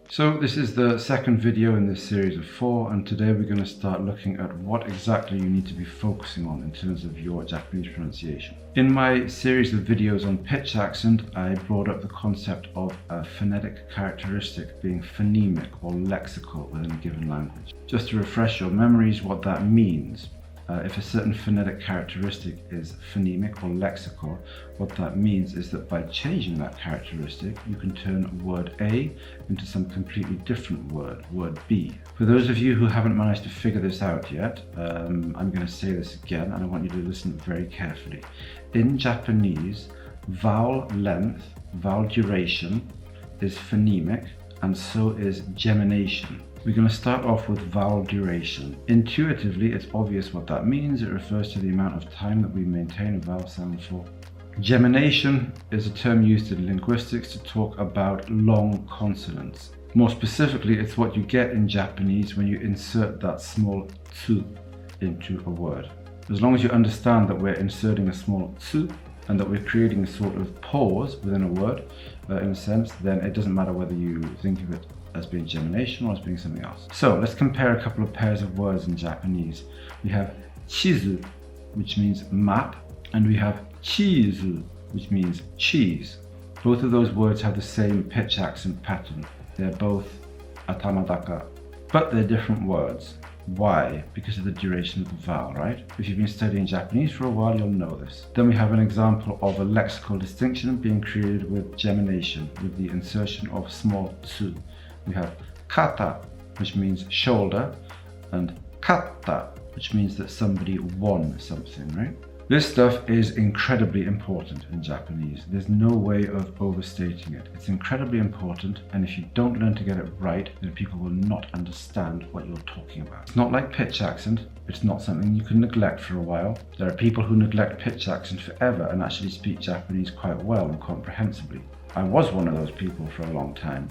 So this is the second video in this series of 4, and today we're going to start looking at what exactly you need to be focusing on in terms of your Japanese pronunciation. In my series of videos on pitch accent, I brought up the concept of a phonetic characteristic being phonemic or lexical within a given language. Just to refresh your memories what that means. If a certain phonetic characteristic is phonemic or lexical, what that means is that by changing that characteristic, you can turn word A into some completely different word B. For those of you who haven't managed to figure this out yet, I'm going to say this again and I want you to listen very carefully. In Japanese, vowel length, vowel duration is phonemic, and so is gemination. We're going to start off with vowel duration. Intuitively, it's obvious what that means. It refers to the amount of time that we maintain a vowel sound for. Gemination is a term used in linguistics to talk about long consonants. More specifically, it's what you get in Japanese when you insert that small tsu into a word. As long as you understand that we're inserting a small tsu and that we're creating a sort of pause within a word, in a sense, then it doesn't matter whether you think of it as being gemination or as being something else. So let's compare a couple of pairs of words in Japanese. We have chizu, which means map, and we have chizu, which means cheese. Both of those words have the same pitch accent pattern. They're both atamadaka, but they're different words. Why? Because of the duration of the vowel, right? If you've been studying Japanese for a while, you'll know this. Then we have an example of a lexical distinction being created with gemination, with the insertion of small tsu. We have kata, which means shoulder, and katta, which means that somebody won something, right? This stuff is incredibly important in Japanese. There's no way of overstating it. It's incredibly important, and if you don't learn to get it right, then people will not understand what you're talking about. It's not like pitch accent. It's not something you can neglect for a while. There are people who neglect pitch accent forever and actually speak Japanese quite well and comprehensibly. I was one of those people for a long time.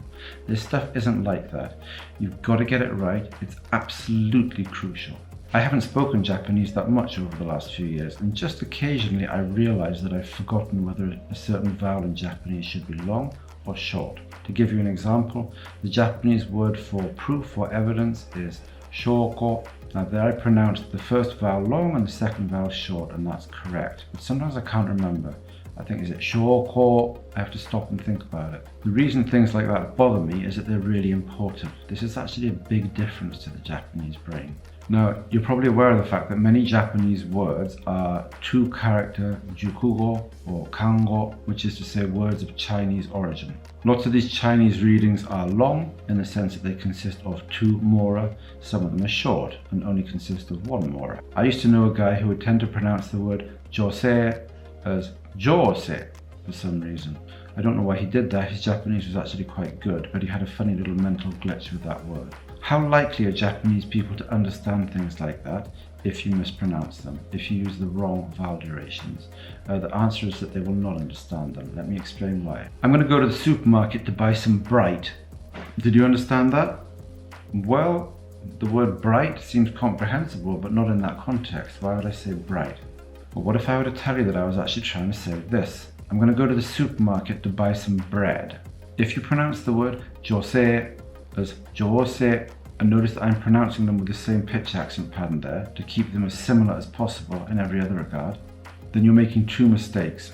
This stuff isn't like that. You've got to get it right. It's absolutely crucial. I haven't spoken Japanese that much over the last few years, and just occasionally I realize that I've forgotten whether a certain vowel in Japanese should be long or short. To give you an example, the Japanese word for proof or evidence is shoko. Now there I pronounced the first vowel long and the second vowel short, and that's correct. But sometimes I can't remember. I think, is it shoko? I have to stop and think about it. The reason things like that bother me is that they're really important. This is actually a big difference to the Japanese brain. Now, you're probably aware of the fact that many Japanese words are two-character jukugo or kango, which is to say words of Chinese origin. Lots of these Chinese readings are long in the sense that they consist of two mora. Some of them are short and only consist of one mora. I used to know a guy who would tend to pronounce the word josei as jose for some reason. I don't know why he did that. His Japanese was actually quite good, but he had a funny little mental glitch with that word. How likely are Japanese people to understand things like that if you mispronounce them, if you use the wrong vowel durations? The answer is that they will not understand them. Let me explain why. I'm going to go to the supermarket to buy some bright. Did you understand that? Well, the word bright seems comprehensible, but not in that context. Why would I say bright? Well, what if I were to tell you that I was actually trying to say this? I'm going to go to the supermarket to buy some bread. If you pronounce the word jose as jose, and notice that I'm pronouncing them with the same pitch accent pattern there to keep them as similar as possible in every other regard, then you're making two mistakes.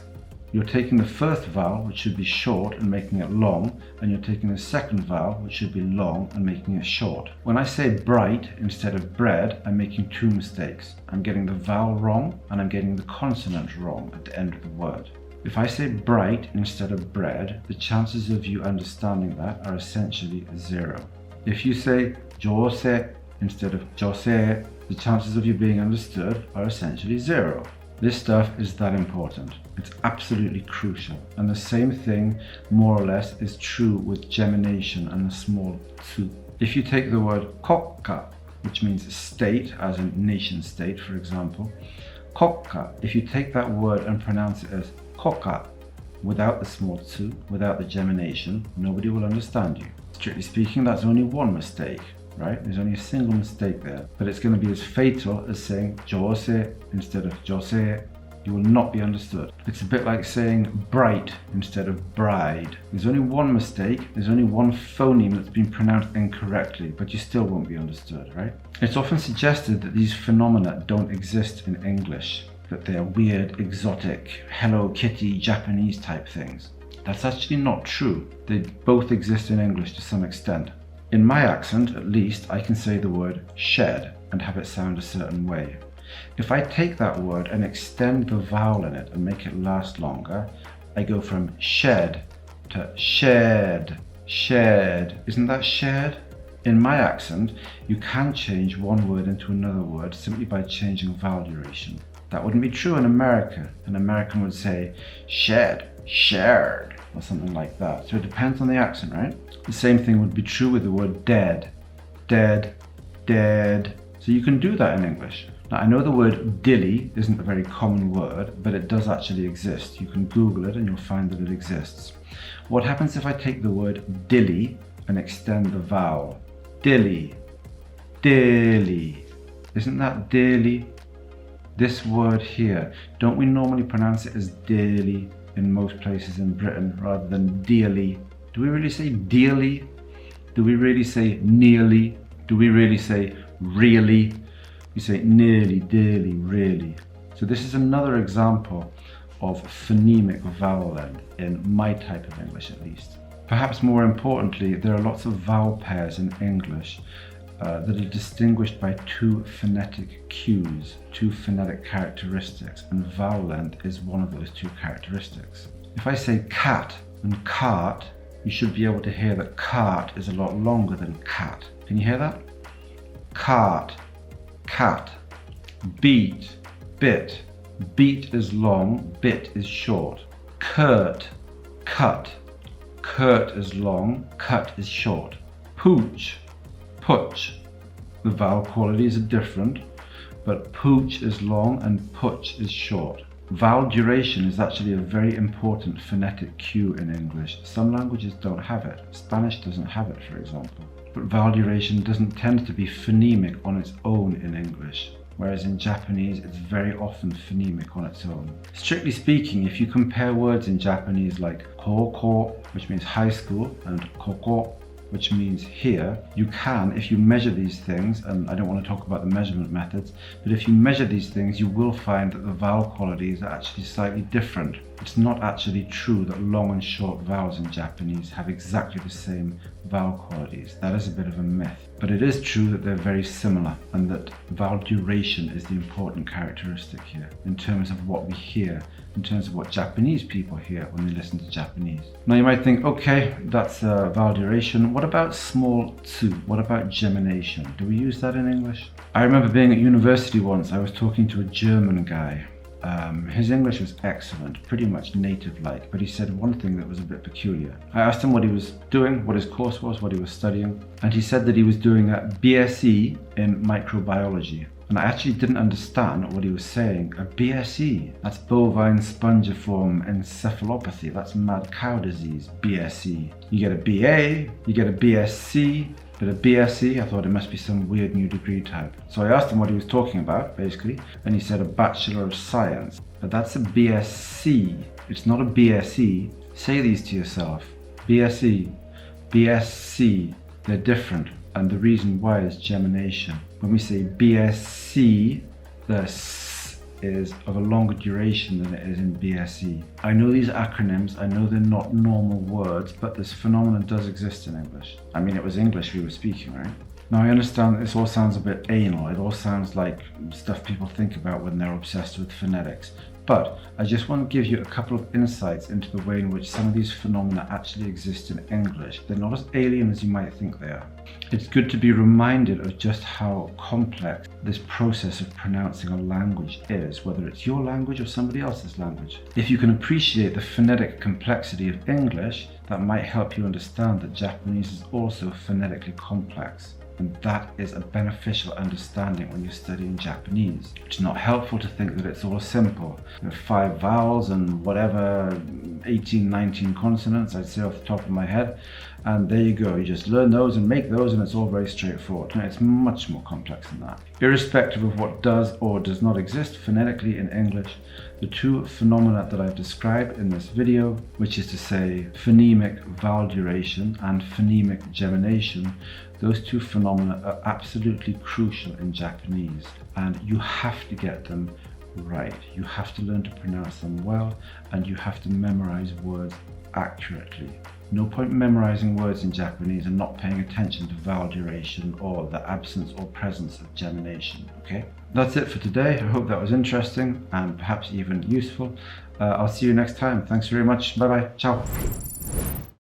You're taking the first vowel, which should be short, and making it long, and you're taking the second vowel, which should be long, and making it short. When I say bright instead of bread, I'm making two mistakes. I'm getting the vowel wrong, and I'm getting the consonant wrong at the end of the word. If I say bright instead of bread, the chances of you understanding that are essentially zero. If you say jose instead of jose, the chances of you being understood are essentially zero. This stuff is that important. It's absolutely crucial. And the same thing, more or less, is true with gemination and the small tsu. If you take the word kokka, which means state, as in nation state, for example, kokka, if you take that word and pronounce it as koka, without the small tsu, without the gemination, nobody will understand you. Strictly speaking, that's only one mistake, right? There's only a single mistake there, but it's going to be as fatal as saying jose instead of jose, You will not be understood. It's a bit like saying bright instead of bride. There's only one mistake, there's only one phoneme that's been pronounced incorrectly, but you still won't be understood, right? It's often suggested that these phenomena don't exist in English, that they're weird, exotic, Hello Kitty, Japanese type things. That's actually not true. They both exist in English to some extent. In my accent, at least, I can say the word shed and have it sound a certain way. If I take that word and extend the vowel in it and make it last longer, I go from shed to shed, shed. Isn't that shared? In my accent, you can change one word into another word simply by changing vowel duration. That wouldn't be true in America. An American would say shed, shared, or something like that. So it depends on the accent, right? The same thing would be true with the word dead. Dead, dead. So you can do that in English. Now, I know the word dilly isn't a very common word, but it does actually exist. You can Google it and you'll find that it exists. What happens if I take the word dilly and extend the vowel? Dilly, dilly. Isn't that dilly? This word here, don't we normally pronounce it as dilly in most places in Britain rather than dearly? Do we really say dearly? Do we really say nearly? Do we really say really? We say nearly, dearly, really. So this is another example of phonemic vowel end, in my type of English at least. Perhaps more importantly, there are lots of vowel pairs in English that are distinguished by two phonetic cues, two phonetic characteristics, and vowel end is one of those two characteristics. If I say cat and cart, you should be able to hear that cart is a lot longer than cat. Can you hear that? Cart, cat. Beat, bit. Beat is long, bit is short. Curt, cut. Curt is long, cut is short. Pooch, putch. The vowel qualities are different, but pooch is long and putch is short. Vowel duration is actually a very important phonetic cue in English. Some languages don't have it. Spanish doesn't have it, for example. But vowel duration doesn't tend to be phonemic on its own in English, whereas in Japanese it's very often phonemic on its own. Strictly speaking, if you compare words in Japanese like koko, which means high school, and koko, which means here, you can, if you measure these things, and I don't want to talk about the measurement methods, but if you measure these things, you will find that the vowel qualities are actually slightly different. It's not actually true that long and short vowels in Japanese have exactly the same vowel qualities. That is a bit of a myth. But it is true that they're very similar, and that vowel duration is the important characteristic here, in terms of what we hear, in terms of what Japanese people hear when they listen to Japanese. Now you might think, okay, that's vowel duration. What about small tsu? What about gemination? Do we use that in English? I remember being at university once, I was talking to a German guy. His English was excellent, pretty much native-like, but he said one thing that was a bit peculiar. I asked him what he was doing, what his course was, what he was studying, and he said that he was doing a BSc in microbiology. And I actually didn't understand what he was saying. A BSc, that's bovine spongiform encephalopathy, that's mad cow disease, BSc. You get a BA, you get a BSc, but a BSc, I thought it must be some weird new degree type. So I asked him what he was talking about, basically, and he said a Bachelor of Science. But that's a BSc, it's not a BSc. Say these to yourself. BSc, BSc, they're different. And the reason why is gemination. When we say BSc, the S is of a longer duration than it is in BSc. I know these acronyms, I know they're not normal words, but this phenomenon does exist in English. I mean, it was English we were speaking, right? Now I understand that this all sounds a bit anal, it all sounds like stuff people think about when they're obsessed with phonetics. But I just want to give you a couple of insights into the way in which some of these phenomena actually exist in English. They're not as alien as you might think they are. It's good to be reminded of just how complex this process of pronouncing a language is, whether it's your language or somebody else's language. If you can appreciate the phonetic complexity of English, that might help you understand that Japanese is also phonetically complex. And that is a beneficial understanding when you're studying Japanese. It's not helpful to think that it's all simple. There are 5 vowels and whatever 18, 19 consonants, I'd say off the top of my head. And there you go, you just learn those and make those, and it's all very straightforward. And it's much more complex than that. Irrespective of what does or does not exist phonetically in English, the two phenomena that I've described in this video, which is to say phonemic vowel duration and phonemic gemination, those two phenomena are absolutely crucial in Japanese, and you have to get them right. You have to learn to pronounce them well, and you have to memorize words accurately. No point memorizing words in Japanese and not paying attention to vowel duration or the absence or presence of gemination, okay? That's it for today. I hope that was interesting and perhaps even useful. I'll see you next time. Thanks very much. Bye bye. Ciao.